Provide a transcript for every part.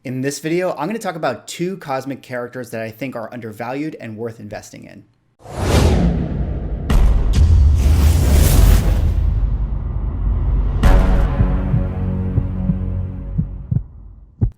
In this video, I'm going to talk about two cosmic characters that I think are undervalued and worth investing in.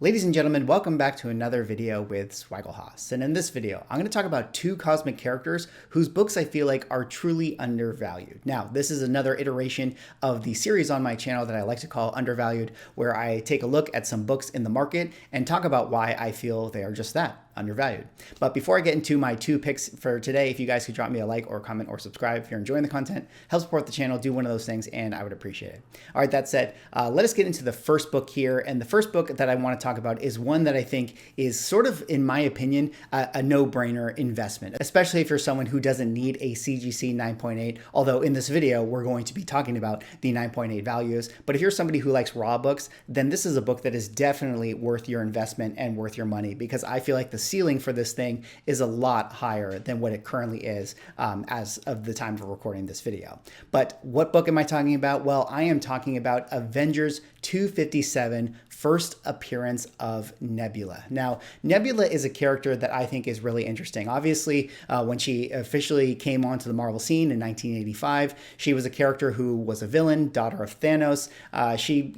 Ladies and gentlemen, welcome back to another video with Swaggle. And in this video, I'm going to talk about two cosmic characters whose books I feel like are truly undervalued. Now, this is another iteration of the series on my channel that I like to call Undervalued, where I take a look at some books in the market and talk about why I feel they are just that, undervalued. But before I get into my two picks for today, if you guys could drop me a like or comment or subscribe if you're enjoying the content, help support the channel, do one of those things, and I would appreciate it. All right, that said, let us get into the first book here. And the first book that I want to talk about is one that I think is sort of, in my opinion, a no-brainer investment, especially if you're someone who doesn't need a CGC 9.8, although in this video, we're going to be talking about the 9.8 values. But if you're somebody who likes raw books, then this is a book that is definitely worth your investment and worth your money, because I feel like the ceiling for this thing is a lot higher than what it currently is as of the time of recording this video. But what book am I talking about? Well, I am talking about Avengers 257, first appearance of Nebula. Now, Nebula is a character that I think is really interesting. Obviously, when she officially came onto the Marvel scene in 1985, she was a character who was a villain, daughter of Thanos. She,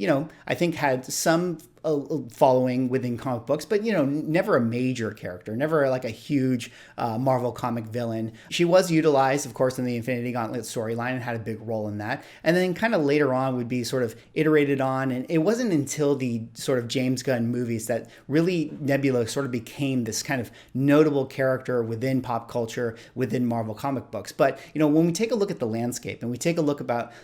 I think had some following within comic books, but never a major character, never like a huge Marvel comic villain. She was utilized, of course, in the Infinity Gauntlet storyline and had a big role in that. And then kind of later on would be sort of iterated on. And it wasn't until the sort of James Gunn movies that really Nebula sort of became this kind of notable character within pop culture, within Marvel comic books. But, when we take a look at the landscape and we take a look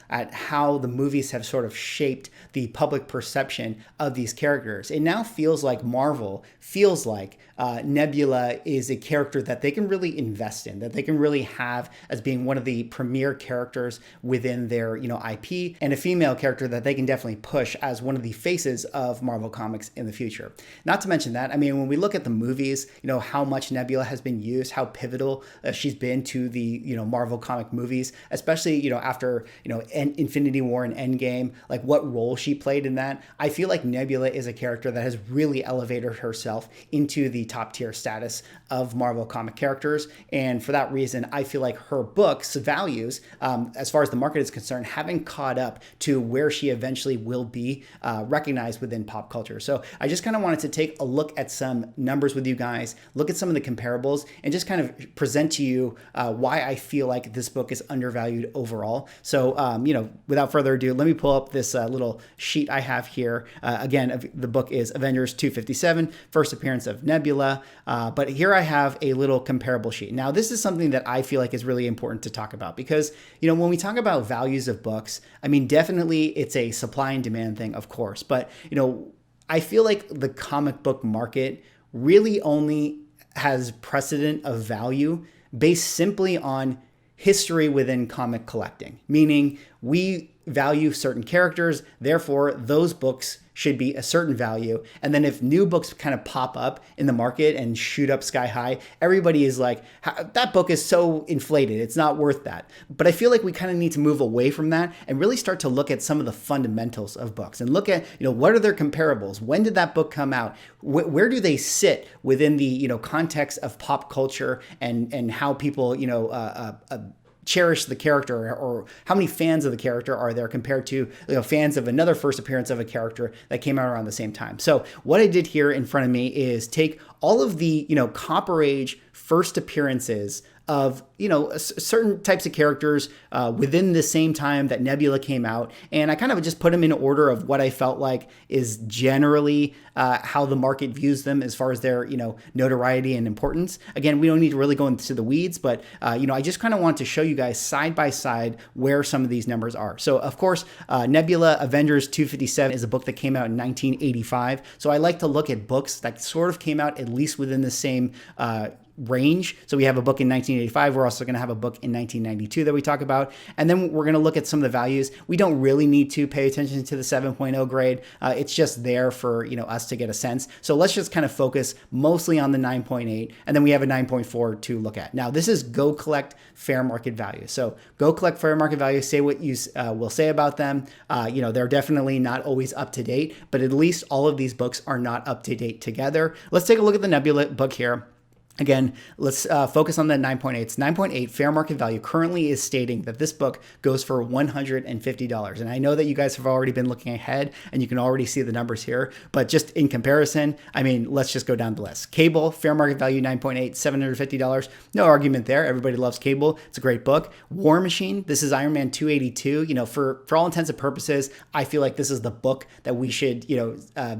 at how the movies have sort of shaped the public perception of these characters, it now feels like Marvel feels like Nebula is a character that they can really invest in, that they can really have as being one of the premier characters within their IP, and a female character that they can definitely push as one of the faces of Marvel Comics in the future. Not to mention that, when we look at the movies, how much Nebula has been used, how pivotal she's been to the Marvel comic movies, especially after Infinity War and Endgame, like what role she played in that. I feel like Nebula is a character that has really elevated herself into the top tier status of Marvel comic characters. And for that reason, I feel like her books values, as far as the market is concerned, haven't caught up to where she eventually will be recognized within pop culture. So I just kind of wanted to take a look at some numbers with you guys, look at some of the comparables, and just kind of present to you why I feel like this book is undervalued overall. So, without further ado, let me pull up this little sheet I have here. Again, the book is Avengers 257, first appearance of Nebula. But here I have a little comparable sheet. Now, this is something that I feel like is really important to talk about because, when we talk about values of books, definitely it's a supply and demand thing, of course. But, I feel like the comic book market really only has precedent of value based simply on history within comic collecting, meaning we value certain characters, therefore those books should be a certain value. And then if new books kind of pop up in the market and shoot up sky high, everybody is like, that book is so inflated, it's not worth that. But I feel like we kind of need to move away from that and really start to look at some of the fundamentals of books and look at, what are their comparables? When did that book come out? Where do they sit within the, context of pop culture and how people, cherish the character, or how many fans of the character are there compared to fans of another first appearance of a character that came out around the same time. So what I did here in front of me is take all of the Copper Age first appearances of certain types of characters within the same time that Nebula came out, and I kind of just put them in order of what I felt like is generally how the market views them as far as their notoriety and importance. Again, we don't need to really go into the weeds, but I just kind of want to show you guys side by side where some of these numbers are. So of course, Nebula Avengers 257 is a book that came out in 1985. So I like to look at books that sort of came out at least within the same range. So we have a book in 1985. We're also going to have a book in 1992 that we talk about. And then we're going to look at some of the values. We don't really need to pay attention to the 7.0 grade. It's just there for, us to get a sense. So let's just kind of focus mostly on the 9.8. And then we have a 9.4 to look at. Now, this is Go Collect fair market value. So Go Collect fair market value, say what you will say about them. They're definitely not always up to date, but at least all of these books are not up to date together. Let's take a look at the Nebula book here. Again, let's focus on the 9.8. 9.8 fair market value currently is stating that this book goes for $150. And I know that you guys have already been looking ahead and you can already see the numbers here, but just in comparison, let's just go down the list. Cable, fair market value 9.8, $750. No argument there. Everybody loves Cable. It's a great book. War Machine, this is Iron Man 282. For all intents and purposes, I feel like this is the book that we should,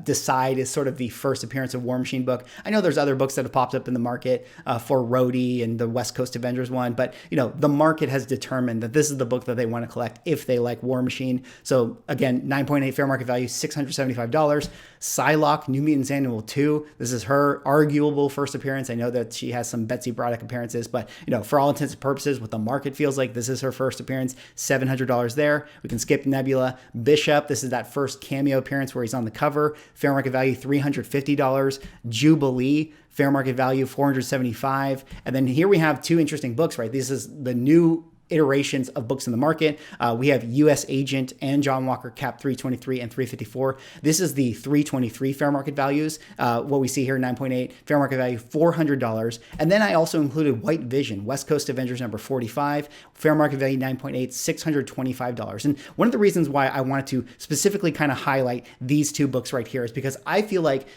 decide is sort of the first appearance of War Machine book. I know there's other books that have popped up in the market for Rhodey and the West Coast Avengers one. But, the market has determined that this is the book that they want to collect if they like War Machine. So again, 9.8 fair market value, $675. Psylocke, New Mutants Annual 2. This is her arguable first appearance. I know that she has some Betsy Braddock appearances, but, for all intents and purposes, what the market feels like, this is her first appearance, $700 there. We can skip Nebula. Bishop, this is that first cameo appearance where he's on the cover. Fair market value, $350. Jubilee, fair market value, $475. And then here we have two interesting books, right? This is the new iterations of books in the market. We have US Agent and John Walker Cap 323 and 354. This is the 323 fair market values. What we see here, 9.8 fair market value, $400. And then I also included White Vision, West Coast Avengers number 45, fair market value 9.8, $625. And one of the reasons why I wanted to specifically kind of highlight these two books right here is because I feel like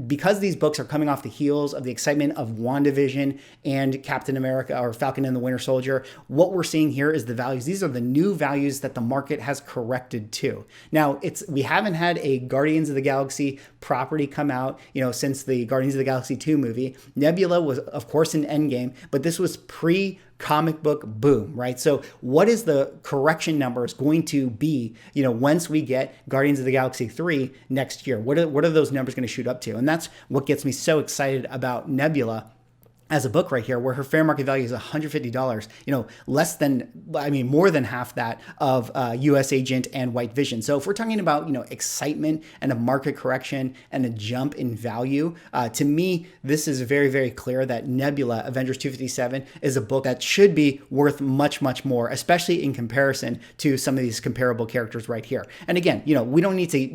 because these books are coming off the heels of the excitement of WandaVision and Captain America or Falcon and the Winter Soldier, what we're seeing here is the values. These are the new values that the market has corrected to. Now, we haven't had a Guardians of the Galaxy property come out, since the Guardians of the Galaxy 2 movie. Nebula was, of course, in Endgame, but this was pre-comic book boom, right? So what is the correction numbers going to be, once we get Guardians of the Galaxy 3 next year? What are those numbers going to shoot up to? And that's what gets me so excited about Nebula as a book right here, where her fair market value is $150, more than half that of US Agent and White Vision. So if we're talking about, excitement and a market correction and a jump in value, to me, this is very, very clear that Nebula, Avengers 257, is a book that should be worth much, much more, especially in comparison to some of these comparable characters right here. And again, we don't need to,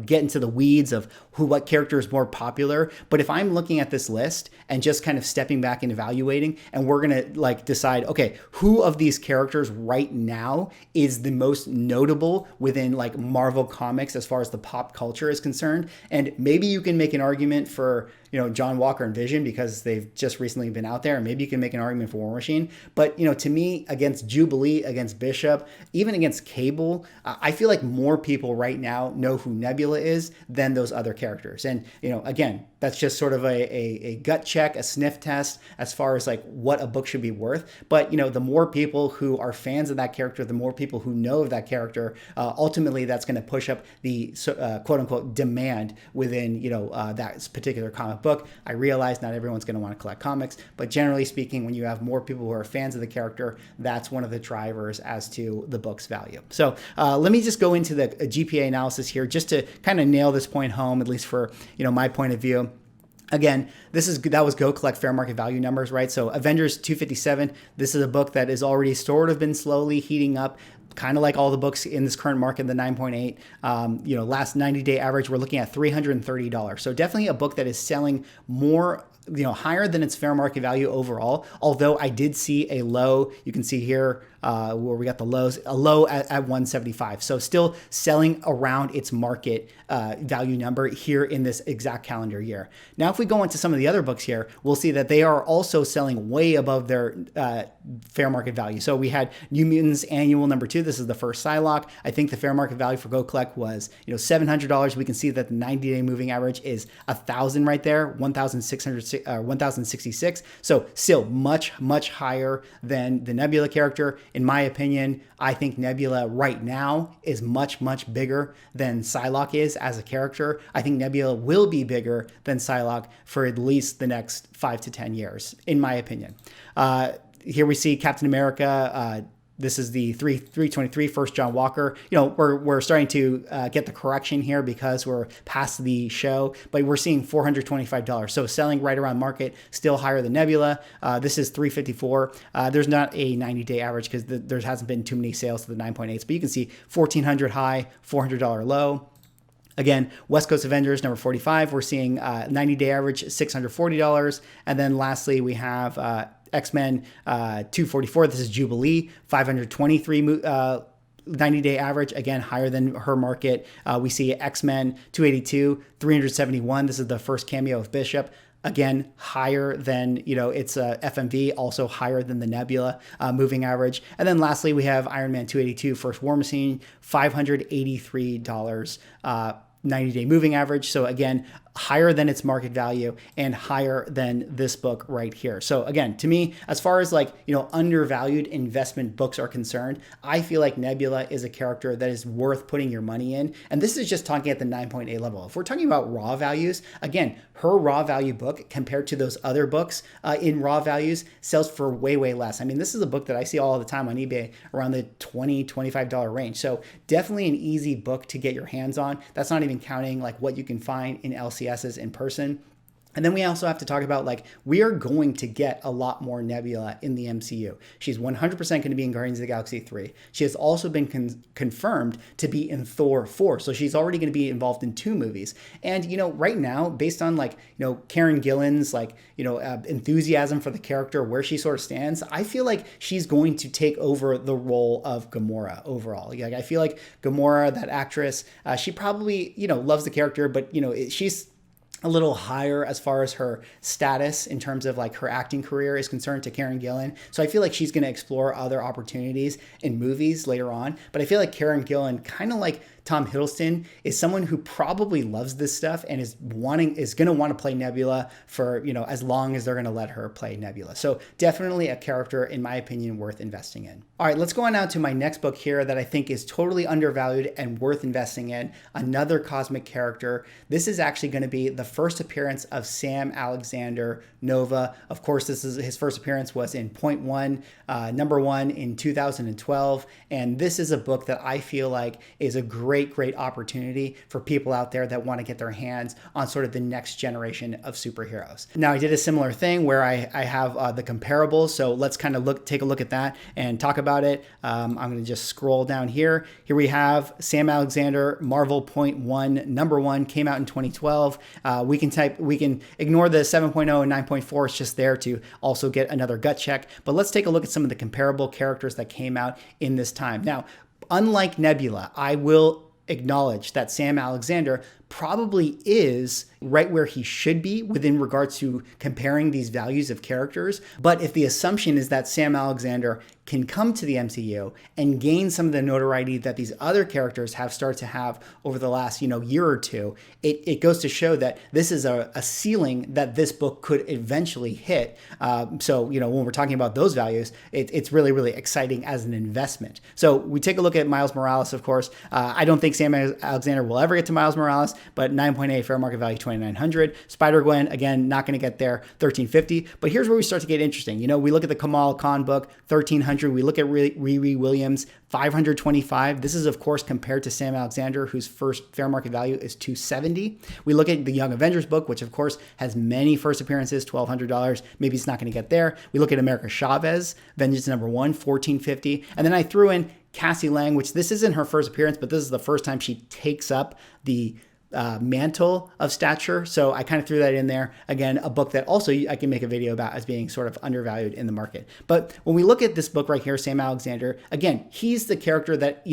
get into the weeds of what character is more popular. But if I'm looking at this list and just kind of stepping back and evaluating, and we're going to decide, okay, who of these characters right now is the most notable within Marvel Comics as far as the pop culture is concerned. And maybe you can make an argument for, John Walker and Vision because they've just recently been out there. And maybe you can make an argument for War Machine. But, to me, against Jubilee, against Bishop, even against Cable, I feel like more people right now know who Nebula is than those other characters. And, again, that's just sort of a gut check, a sniff test as far as what a book should be worth. But, the more people who are fans of that character, the more people who know of that character, ultimately that's going to push up the quote unquote demand within, that particular comic book. I realize not everyone's going to want to collect comics, but generally speaking, when you have more people who are fans of the character, that's one of the drivers as to the book's value. So let me just go into the GPA analysis here just to kind of nail this point home, at least for, my point of view. Again, that was Go Collect fair market value numbers, right? So Avengers 257, this is a book that has already sort of been slowly heating up, kind of like all the books in this current market, the 9.8, last 90-day average, we're looking at $330. So definitely a book that is selling more, higher than its fair market value overall. Although I did see a low, you can see here where we got the lows, a low at 175. So still selling around its market value number here in this exact calendar year. Now, if we go into some of the other books here, we'll see that they are also selling way above their fair market value. So we had New Mutants Annual number 2 This is the first Psylocke. I think the fair market value for Go Collect was, $700. We can see that the 90-day moving average is 1,000 right there, 1,600, 1,066. So still much, much higher than the Nebula character. In my opinion, I think Nebula right now is much, much bigger than Psylocke is as a character. I think Nebula will be bigger than Psylocke for at least the next 5 to 10 years, in my opinion. Here we see Captain America. This is the 323 first John Walker. We're starting to get the correction here because we're past the show, but we're seeing $425. So selling right around market, still higher than Nebula. This is 354. There's not a 90-day average because there hasn't been too many sales to the 9.8s, but you can see $1,400 high, $400 low. Again, West Coast Avengers, number 45, we're seeing 90-day average, $640. And then lastly, we have X-Men 244. This is Jubilee, 523 90-day average, again, higher than her market. We see X-Men 282, 371. This is the first cameo of Bishop. Again, higher than, it's FMV, also higher than the Nebula moving average. And then lastly, we have Iron Man 282, First War Machine, $583 90-day moving average. So again, higher than its market value and higher than this book right here. So again, to me, as far as undervalued investment books are concerned, I feel like Nebula is a character that is worth putting your money in. And this is just talking at the 9.8 level. If we're talking about raw values, again, her raw value book compared to those other books in raw values sells for way, way less. I mean, this is a book that I see all the time on eBay around the $20, $25 range. So definitely an easy book to get your hands on. That's not even counting what you can find in LCSs in person. And then we also have to talk about we are going to get a lot more Nebula in the MCU. She's 100% going to be in Guardians of the Galaxy 3. She has also been confirmed to be in Thor 4. So she's already going to be involved in 2 movies. And, right now, based on Karen Gillan's enthusiasm for the character, where she sort of stands, I feel like she's going to take over the role of Gamora overall. I feel like Gamora, that actress, she probably, loves the character, but, she's a little higher as far as her status in terms of her acting career is concerned to Karen Gillan. So I feel like she's going to explore other opportunities in movies later on. But I feel like Karen Gillan, kind of like Tom Hiddleston, is someone who probably loves this stuff and is going to want to play Nebula for, as long as they're going to let her play Nebula. So definitely a character, in my opinion, worth investing in. All right, let's go on now to my next book here that I think is totally undervalued and worth investing in. Another cosmic character. This is actually going to be the first appearance of Sam Alexander Nova. Of course, his first appearance was in Point One, number 1 in 2012. And this is a book that I feel like is a great opportunity for people out there that want to get their hands on sort of the next generation of superheroes. Now, I did a similar thing where I have the comparables. So let's kind of take a look at that and talk about it. I'm going to just scroll down here. Here we have Sam Alexander, Marvel Point One, number 1, came out in 2012. We can ignore the 7.0 and 9.4. It's just there to also get another gut check. But let's take a look at some of the comparable characters that came out in this time. Now, unlike Nebula, I will acknowledge that Sam Alexander probably is right where he should be within regards to comparing these values of characters. But if the assumption is that Sam Alexander can come to the MCU and gain some of the notoriety that these other characters have started to have over the last, year or two, it goes to show that this is a ceiling that this book could eventually hit. So, when we're talking about those values, it's really, really exciting as an investment. So we take a look at Miles Morales, of course. I don't think Sam Alexander will ever get to Miles Morales, but 9.8 fair market value, 2,900. Spider-Gwen, again, not going to get there, 1,350. But here's where we start to get interesting. We look at the Kamal Khan book, 1,300. We look at Riri Williams, 525. This is, of course, compared to Sam Alexander, whose first fair market value is 270. We look at the Young Avengers book, which, of course, has many first appearances, $1,200. Maybe it's not going to get there. We look at America Chavez, Vengeance number 1, 1,450. And then I threw in Cassie Lang, which this isn't her first appearance, but this is the first time she takes up the mantle of stature. So I kind of threw that in there. Again, a book that also I can make a video about as being sort of undervalued in the market. But when we look at this book right here, Sam Alexander, again, he's the character that,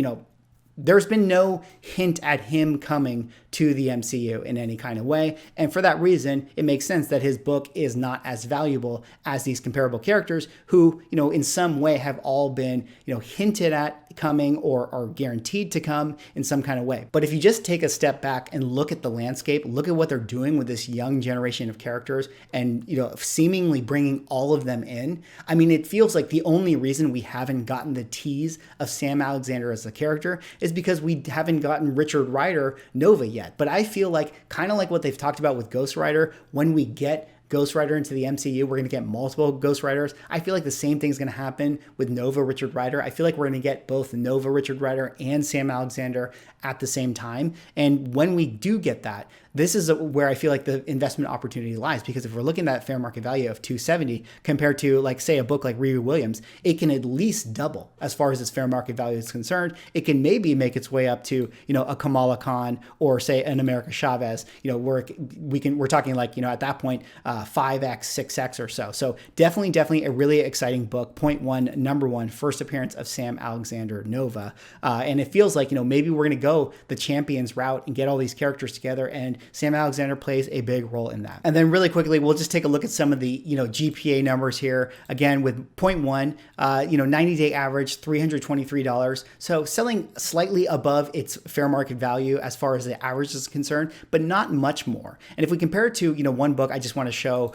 there's been no hint at him coming to the MCU in any kind of way. And for that reason, it makes sense that his book is not as valuable as these comparable characters who, in some way have all been, hinted at coming or are guaranteed to come in some kind of way. But if you just take a step back and look at the landscape, look at what they're doing with this young generation of characters and, seemingly bringing all of them in, I mean, it feels like the only reason we haven't gotten the tease of Sam Alexander as a character is because we haven't gotten Richard Rider Nova yet. But I feel like, kind of like what they've talked about with Ghost Rider, when we get Ghost Rider into the MCU, we're going to get multiple Ghost Riders. I feel like the same thing's going to happen with Nova Richard Rider. I feel like we're going to get both Nova Richard Rider and Sam Alexander at the same time. And when we do get that, this is where I feel like the investment opportunity lies, because if we're looking at fair market value of 270 compared to, like, say, a book like Riri Williams, it can at least double as far as its fair market value is concerned. It can maybe make its way up to, a Kamala Khan or, say, an America Chavez, where we're talking like, at that point, 5x, 6x or so. So definitely a really exciting book. Point one, number one, first appearance of Sam Alexander Nova. And it feels like, maybe we're going to go the Champions route and get all these characters together, and Sam Alexander plays a big role in that. And then really quickly, we'll just take a look at some of the, GPA numbers here. Again, with point one, 90-day average, $323. So selling slightly above its fair market value as far as the average is concerned, but not much more. And if we compare it to, one book I just want to show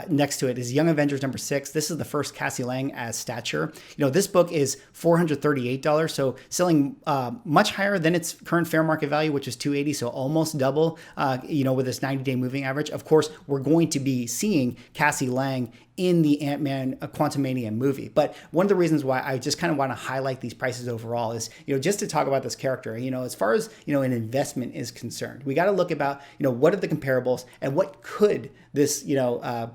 next to it is Young Avengers number 6. This is the first Cassie Lang as Stature. This book is $438, so selling much higher than its current fair market value, which is $280, so almost double, with this 90-day moving average. Of course, we're going to be seeing Cassie Lang in the Ant-Man Quantumania movie. But one of the reasons why I just kind of want to highlight these prices overall is, just to talk about this character, as far as, an investment is concerned, we got to look about, what are the comparables and what could this,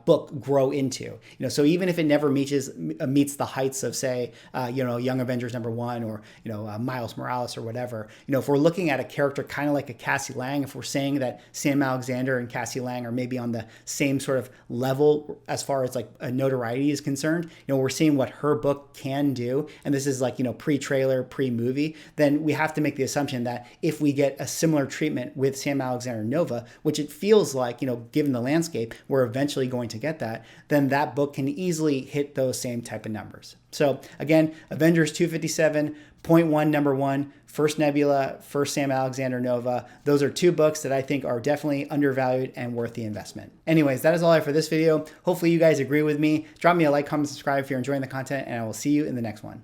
book grow into, so even if it never meets the heights of, say, Young Avengers number 1 or, Miles Morales or whatever, if we're looking at a character kind of like a Cassie Lang, if we're saying that Sam Alexander and Cassie Lang are maybe on the same sort of level as far as like notoriety is concerned, we're seeing what her book can do, and this is like, pre-trailer, pre-movie, then we have to make the assumption that if we get a similar treatment with Sam Alexander Nova, which it feels like, given the landscape, we're eventually going to get that, then that book can easily hit those same type of numbers. So again, Avengers 257, point one, number 1, first Nebula, first Sam Alexander Nova. Those are two books that I think are definitely undervalued and worth the investment. Anyways, that is all I have for this video. Hopefully you guys agree with me. Drop me a like, comment, subscribe if you're enjoying the content, and I will see you in the next one.